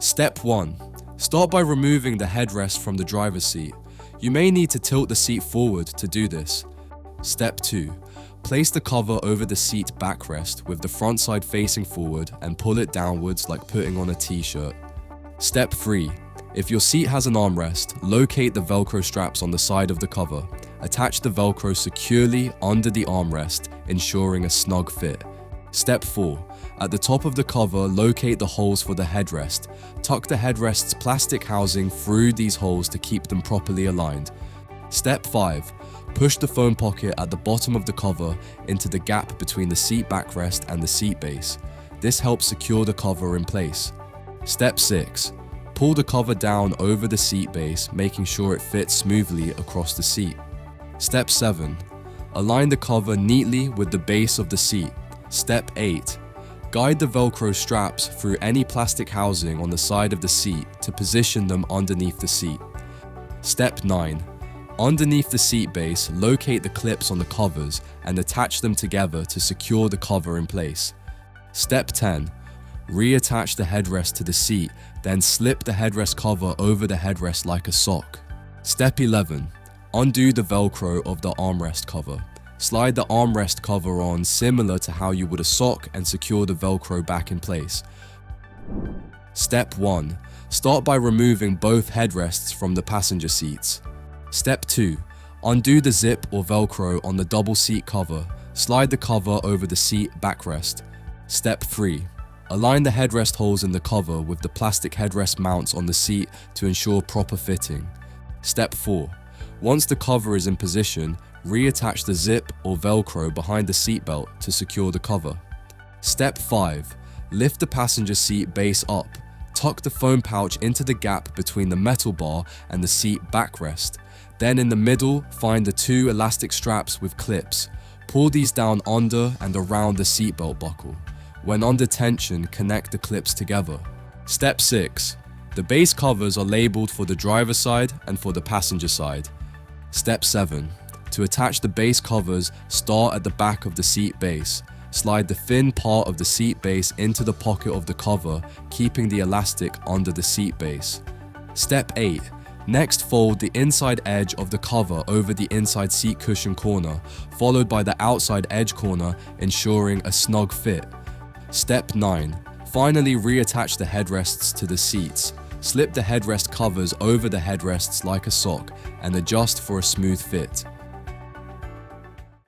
Step 1. Start by removing the headrest from the driver's seat. You may need to tilt the seat forward to do this. Step 2. Place the cover over the seat backrest with the front side facing forward and pull it downwards like putting on a t-shirt. Step 3. If your seat has an armrest, locate the Velcro straps on the side of the cover. Attach the Velcro securely under the armrest, ensuring a snug fit. Step 4. At the top of the cover, locate the holes for the headrest. Tuck the headrest's plastic housing through these holes to keep them properly aligned. Step 5. Push the phone pocket at the bottom of the cover into the gap between the seat backrest and the seat base. This helps secure the cover in place. Step 6. Pull the cover down over the seat base, making sure it fits smoothly across the seat. Step 7. Align the cover neatly with the base of the seat. Step 8. Guide the Velcro straps through any plastic housing on the side of the seat to position them underneath the seat. Step 9. Underneath the seat base, locate the clips on the covers and attach them together to secure the cover in place. Step 10. Reattach the headrest to the seat, then slip the headrest cover over the headrest like a sock. Step 11. Undo the Velcro of the armrest cover. Slide the armrest cover on similar to how you would a sock and secure the Velcro back in place. Step 1. Start by removing both headrests from the passenger seats. Step 2. Undo the zip or Velcro on the double seat cover. Slide the cover over the seat backrest. Step 3. Align the headrest holes in the cover with the plastic headrest mounts on the seat to ensure proper fitting. Step 4. Once the cover is in position, reattach the zip or Velcro behind the seatbelt to secure the cover. Step 5. Lift the passenger seat base up. Tuck the phone pouch into the gap between the metal bar and the seat backrest. Then in the middle, find the 2 elastic straps with clips. Pull these down under and around the seatbelt buckle. When under tension, connect the clips together. Step 6. The base covers are labeled for the driver's side and for the passenger side. Step 7. To attach the base covers, start at the back of the seat base. Slide the thin part of the seat base into the pocket of the cover, keeping the elastic under the seat base. Step 8. Next, fold the inside edge of the cover over the inside seat cushion corner, followed by the outside edge corner, ensuring a snug fit. Step 9. Finally, reattach the headrests to the seats. Slip the headrest covers over the headrests like a sock and adjust for a smooth fit.